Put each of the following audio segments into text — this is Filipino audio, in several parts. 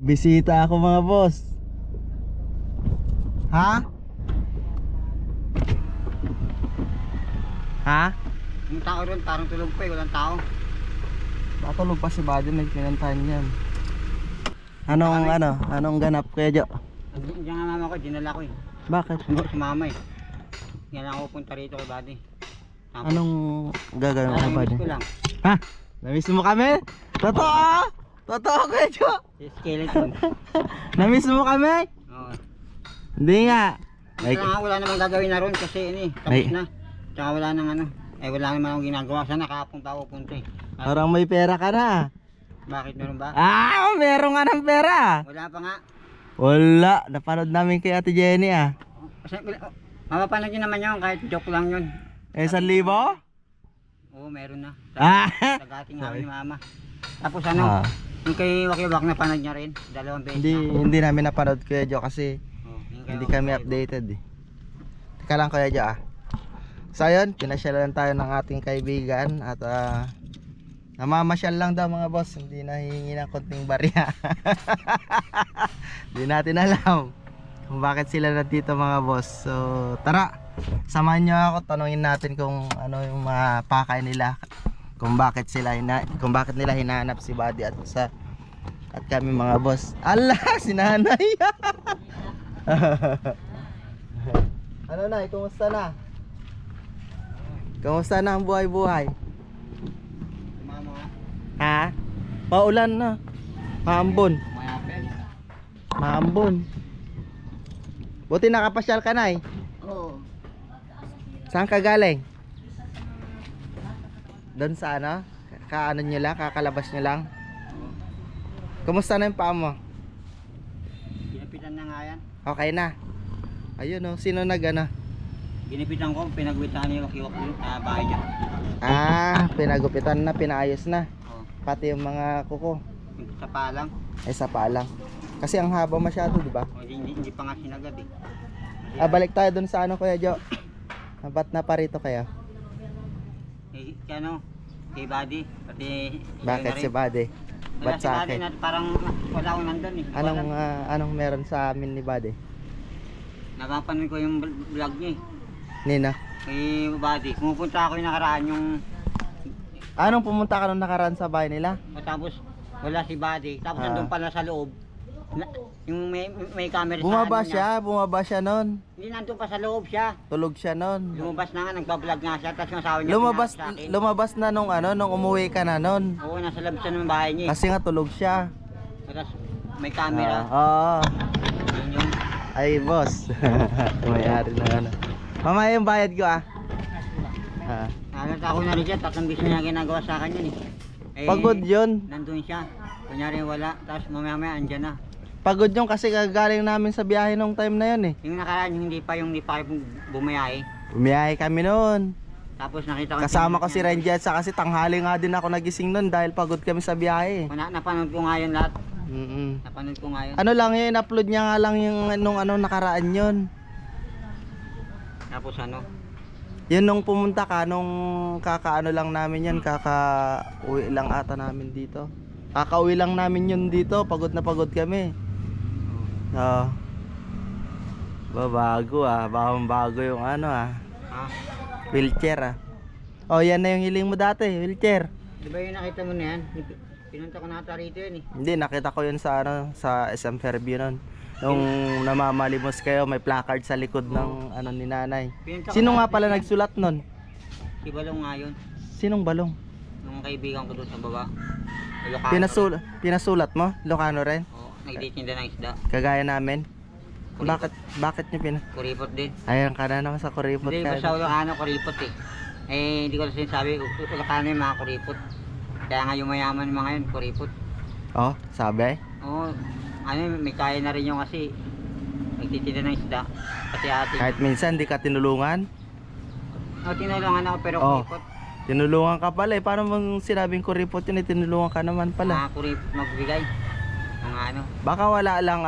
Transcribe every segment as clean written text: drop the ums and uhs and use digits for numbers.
Bisita ako mga boss. Ha? Ha? Yung tao ron, parang tulog pa eh, walang tao. Matulog pa si Buddy, may pinantahan yan. Anong ganap Kuya Jo? Diyan nga mama ko, dinala ko eh. Bakit? Siguro si mama eh. Yan lang ako punta rito kay Buddy. Tapos, Anong gagawin mo kay Buddy? ko lang. Ha? Namiss mo kami? Totoo? Totoo Kuya Jo? Si skeleton. Namiss mo kami? Oo. Hindi nga. Kaya nga wala namang gagawin na ron kasi tapos Ay. na. Tsaka wala nang wala naman akong ginagawa. Sana kahapon pa ako punta eh. Parang may pera ka na. Bakit meron ba? Meron nga ng pera. Wala pa nga. Wala, napanood namin kay Ate Jenny ah. Kasi, mapapanood nyo naman yun kahit joke lang yun. 1,000? Oo, meron na. Ah! Tagating nga ni mama. Tapos yung kay Wakiwak na panood niya rin. 2 beses Hindi namin napanood Kuya Jo kasi Oh, yung kay hindi Wakiwak. kami updated eh. Teka lang Kuya Jo ah. So ayun, pinasyalan tayo ng ating kaibigan at namamasyal lang daw mga boss, hindi nahihingi ng konting barya. Hindi natin alam kung bakit sila nandito mga boss. So tara, samahan nyo ako, tanungin natin kung ano yung mga pakay nila, kung bakit nila hinahanap si Buddy at kami mga boss. Allah, si nanay. Ano na, kumusta na? Kumusta na ang buhay-buhay? Mama, Ha? Paulan na. Maambon. mayapel. Maambon. Buti nakapasyal ka na eh. Oo. Saan ka galing? Doon sa ano? Kaano nyo lang? Kakalabas nyo lang? Kumusta na yung paa mo? Ginapitan na nga yan. Okay na. Ayun oh, sino Ginapitan ko, pinagwitan ni Wakiwak yung bahay niya. Pinagupitan na, pinaayos na. Oo. Pati yung mga kuko. Yung sa palang. Ay sa paa lang. Kasi ang haba masyado, di ba? O, hindi pa nga sinagad eh. Balik tayo doon sa ano Kuya Jo. Ba't na parito kayo? Kay kay Buddy. Pati Bakit si Buddy? Ba't si sa Buddy akin? na parang wala akong nandun eh. Anong meron sa amin ni Buddy? Napapanood ko yung vlog niya eh. Nina? Kay Buddy. Pumupunta ako yung nakaraan yung Anong pumunta ka nung nakaraan sa bahay nila? tapos wala si Buddy. Tapos nandun pala sa loob. Yung may camera Bumaba sa ano niya. Bumaba siya nun. Hindi nandun pa sa loob siya. Tulog siya nun. Lumabas na nga, nagbablog nga siya. Tapos yung asawa niya pinahap sa akin. Lumabas na nung umuwi ka na nun. Oo, nasa labas siya ng bahay niya. Kasi nga tulog siya. Tapos may camera. Oo. Yun yung Ay boss. May-ari na ano. Mamaya yung bayad ko ah. nalata ako na rin siya. Tatlong bis na niya ginagawa sa akin yun eh. Pagod yun. Nandun siya. Kunyari wala. Tapos mamaya andyan na. Pagod yun kasi kagaling namin sa biyahe nung time na yun eh. Yung nakaraan, yung hindi pa kayo bumayahe. Bumiyahe kami noon. Tapos nakita ko Kasama ko si Renji at kasi tanghali nga din ako nagising noon dahil pagod kami sa biyahe. Napanood ko nga yun lahat. Napanood ko nga yun. Ano lang yun, upload niya nga lang yung nung nakaraan yun. Tapos Yun nung pumunta ka, nung kakaano lang namin yun, kakauwi lang ata namin dito. Kakauwi lang namin yun dito, pagod na pagod kami. Oo. Bago bago yung wheelchair ah. Oh, yan na yung hiling mo dati, wheelchair. Di ba yung nakita mo na yan? Pinunta ko na ata rito yun eh. Hindi, nakita ko yun sa sa SM Fairview nun. Nung namamalimos kayo, may placard sa likod ng ni nanay. Sino nga pala nagsulat nun? Si Balong nga yun. Sinong Balong? Nung kaibigan ko doon sa baba. Pinasulat mo? Ilocano rin? Oo, nagtitinda ng isda. Kagaya namin? Bakit nyo Kuripot din. Ayan ka na naman sa kuripot Hindi ka. ba sa Ilocano kuripot eh. Hindi ko kasi sabi, Ilocano yung mga kuripot. Kaya nga yung mayaman yung mga yun, kuripot. Oh, sabi? Oo, may kaya na rin yung kasi nagtitinda ng isda. Pati ate. Kahit minsan di ka tinulungan? Tinulungan ako pero Oh. kuripot. Tinulungan ka pala eh. Paano mong sinabing kuripot yun eh? Tinulungan ka naman pala. Mga kuripot magbigay. Mga Baka wala lang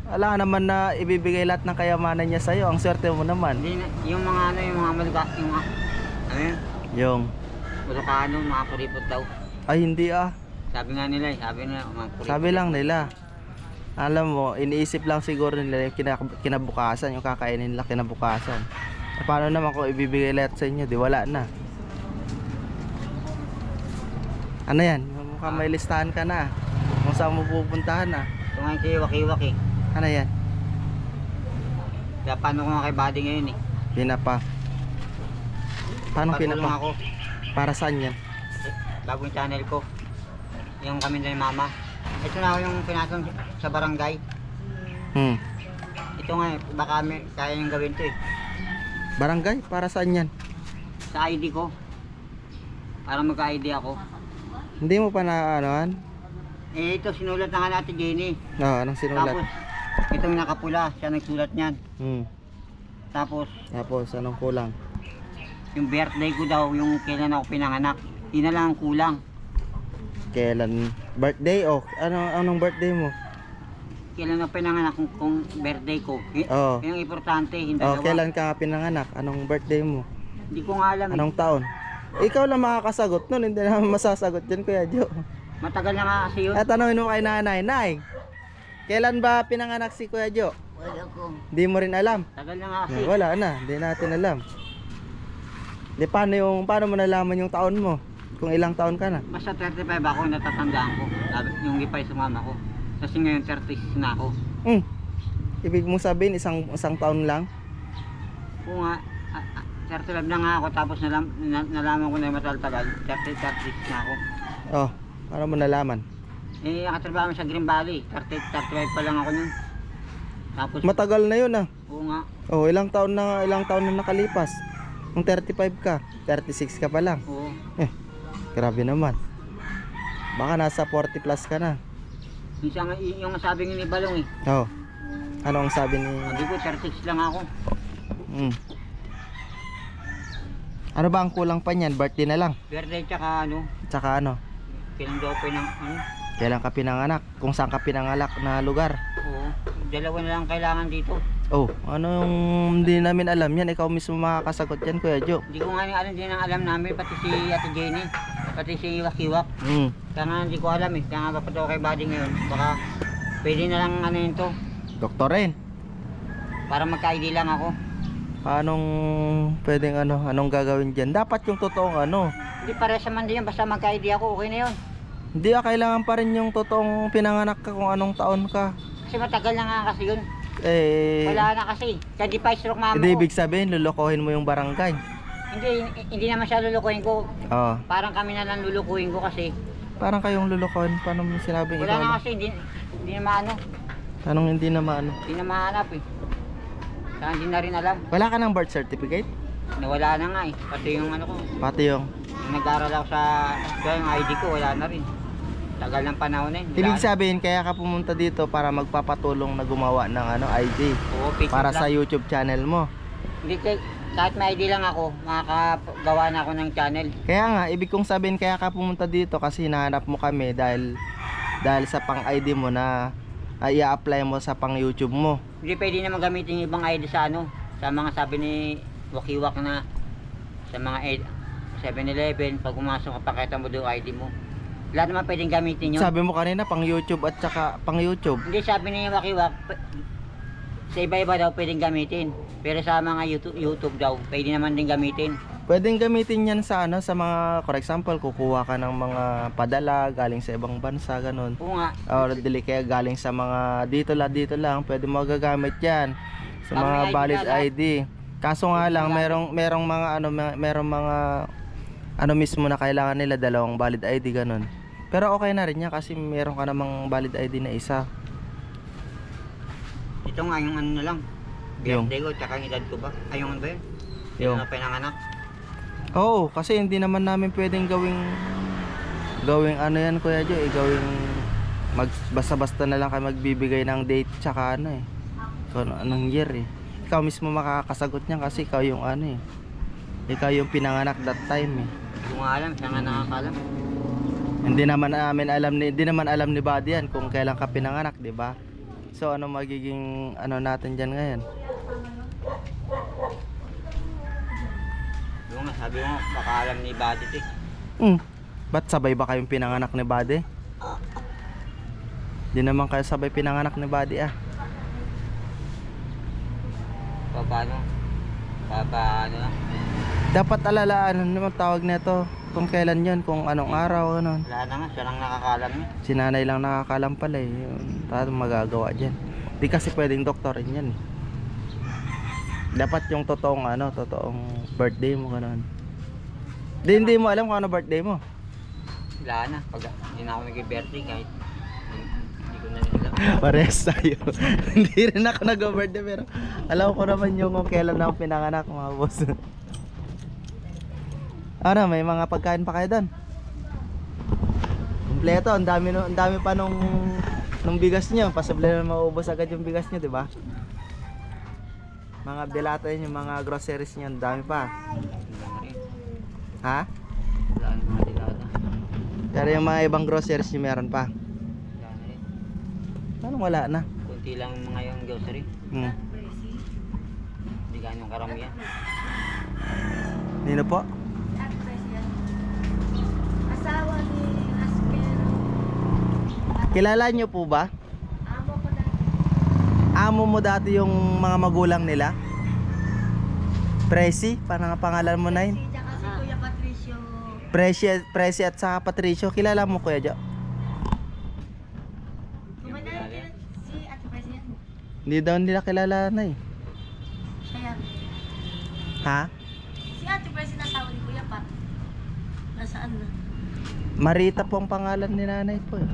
wala naman na ibibigay lahat ng kayamanan niya sa'yo. Ang swerte mo naman. Hindi na, yung mga maluga, yung yun? Yung Ilocano, mga kuripot daw. ay hindi ah. Sabi nga nila mga kuripot. Sabi lang nila. Alam mo, iniisip lang siguro nila yung kinabukasan, yung kakainin nila kinabukasan. E, paano naman kung ibibigay lahat sa inyo, di wala na. Ano yan? Mukhang may listahan ka na. Kung saan mo pupuntahan na. Ito nga yung kay Wakiwak eh. Ano yan? Kaya paano ko nga kay Buddy ngayon eh. Pinapa. Paano Patulong pinapa? ako. Para saan yan? Bagong channel ko. Yung kami ni Mama. Ito na ako yung pinatong sa barangay. Ito nga eh, baka kaya yung gawin to eh. Barangay? Para saan yan? Sa ID ko. Para magka-ID ako. Hindi mo pa na anoan? Eh ito, sinulat na nga natin Jenny. Oo, anong sinulat? Tapos, itong nakapula, siya nagsulat niyan. Tapos, Tapos, anong kulang? yung birthday ko daw, yung kailan ako pinanganak. Yun na lang ang kulang. Kailan? Birthday? O, anong birthday mo? Kailan ako pinanganak kung birthday ko. Oo. Yun ang importante, hindi Oh, dalawa. kailan ka pinanganak? Anong birthday mo? Hindi ko nga alam eh. Anong taon? Ikaw lang makakasagot nun, hindi naman masasagot yan, Kuya Jo. Matagal na nga kasi yun. Tanongin mo kay nanay, Nay, kailan ba pinanganak si Kuya Jo? Wala ko. Di mo rin alam? Tagal na nga kasi. Wala na, hindi natin alam. Di paano mo nalaman yung taon mo? Kung ilang taon ka na? Basta 35 ako, natatandaan ko. Yung ipay sa mama ko. Kasi ngayon 36 na ako. Ibig mong sabihin isang taon lang? Oo nga, 35 na nga ako tapos nalaman ko na matagal-tagal. 36 na ako. Oh, paano mo nalaman? Eh, nakatrabaho sa Green Valley. 35 pa lang ako nun. Tapos, Matagal na yun ah. oo nga. Oh, ilang taon na nakalipas. Kung 35 ka, 36 ka pa lang. Oo. Grabe naman. Baka nasa 40 plus ka na. Yung sabi ni Balong eh. Oh. Ano ang sabi ni... Sabi ko, 36 lang ako. Ano ba ang kulang pa niyan? Birthday na lang. Birthday tsaka ano, Tsaka ano? kailan daw pa ng ano. Kailan ka pinanganak? Kung saan ka pinangalak na lugar? Oo. Dalawa na lang kailangan dito. Oh, ano yung hindi namin alam yan? Ikaw mismo makakasagot yan, Kuya Jo. Hindi ko nga alam din ang alam namin, pati si Ate Jenny, pati si Wakiwak. Kaya nga hindi ko alam eh. Kaya nga papato kay Buddy ngayon. Baka pwede na lang ano yun to. Doktorin. Para magka-ID lang ako. Anong pwedeng anong gagawin dyan? Dapat yung totoong ano. Hindi para sa man din yan, basta magka-ID ako, okay na yun. Hindi kailangan pa rin yung totoong pinanganak ka kung anong taon ka. Kasi matagal na nga kasi yun. Eh, Wala na kasi. Kaya di pa stroke mama hindi ko. ibig sabihin lulukohin mo yung barangay. Hindi naman siya lulukuhin ko. Oo. Parang kami na lang lulukuhin ko kasi. Parang kayong lulukohin. Paano mo sinabing Wala ikaw na lang? kasi, hindi na maano. Anong hindi na maano? Hindi na mahanap eh. Kaya hindi na rin alam. Wala ka ng birth certificate? Nawala na nga eh. Pati yung ano ko. Pati yung... Yung nag-aaral ako kaya yung ID ko, wala na rin. Tagal ng panahon eh. Ibig sabihin, kaya ka pumunta dito para magpapatulong na gumawa ng ID. Oo, picture Para lang. sa YouTube channel mo. Hindi, kahit may ID lang ako, makakagawa na ako ng channel. Kaya nga, ibig kong sabihin, kaya ka pumunta dito kasi hinahanap mo kami dahil sa pang-ID mo na i-apply mo sa pang-YouTube mo. Hindi pwede naman gamitin yung ibang ID sa ano. Sa mga sabi ni Wakiwak na sa mga 7-Eleven, pag pumasok ka pakita mo doon ID mo. Lahat naman pwedeng gamitin yun. Sabi mo kanina pang-YouTube at saka pang-YouTube. Hindi, sabi ni Wakiwak, sa iba-iba daw pwedeng gamitin. Pero sa mga YouTube daw, pwede naman din gamitin. Pwedeng gamitin yan sa sa mga, for example, kukuha ka ng mga padala galing sa ibang bansa, ganun. Oo nga. Or dili kaya galing sa mga dito lang, pwede mo gagamit yan sa Pag mga may ID valid na, ID. Kaso nga lang, merong mga mismo na kailangan nila dalawang valid ID, ganun. Pero okay na rin yan kasi meron ka namang valid ID na isa. Ito nga yung ano na lang. Yung? Birthday ko, tsaka yung edad ko ba? Ay, yung ano ba yun? Yung? Yung pinanganak. Oo, kasi hindi naman namin pwedeng gawing ano yan, Kuya Jo, gawing basta-basta na lang kayo magbibigay ng date tsaka kung anong year eh. Ikaw mismo makakasagot niyan kasi ikaw yung ikaw yung pinanganak that time eh. Hindi ko nga alam, siya nga nakakalam. Hindi naman alam ni Buddy yan kung kailan ka pinanganak, 'di ba? So ano magiging natin diyan ngayon? Yung nga, sabi mo, baka alam ni Buddy eh. Ba't sabay ba kayong pinanganak ni Buddy? Di naman kayo sabay pinanganak ni Buddy ah. Paano? Paano lang? Dapat alalaan ano naman tawag nito kung kailan yun, kung anong araw, ano. Wala na nga, siya lang nakakalam niya. Si nanay lang nakakalam pala eh. Yun, paano magagawa dyan? Di kasi pwedeng doktorin yan eh. Dapat yung totoong ano, totoong birthday mo gano'n. Hindi mo alam kung ano birthday mo. Wala na, pag hindi na ako nag-birthday kahit hindi ko na alam. Parehas tayo. Hindi rin ako nag-birthday pero alam ko naman yung kung kailan ako pinanganak mga boss. Ano, may mga pagkain pa kayo doon? Kompleto, ang dami pa nung bigas nyo. Posible na maubos agad yung bigas nyo, di ba? Mga delata yun, yung mga groceries nyo, ang dami pa. Ha? Wala na mga dilata. Pero yung mga ibang groceries nyo meron pa. Wala na rin. Paano wala na? Kunti lang mga yung grocery. Hindi ganong karamihan. Nino po? Asawa ni Askero. Kilala nyo po ba? Amo ko dati. Amo mo dati yung mga magulang nila? Presi? Parang ang pangalan mo na yun? Si kasi Kuya Patricio. Presi at saka Patricio. Kilala mo Kuya Jo? Kumanan din si Ate President. Hindi daw nila kilala na eh. Siya yan. Ha? Si Ate President asawa ni Kuya Pat. Nasaan na? Marita po ang pangalan ni nanay po eh.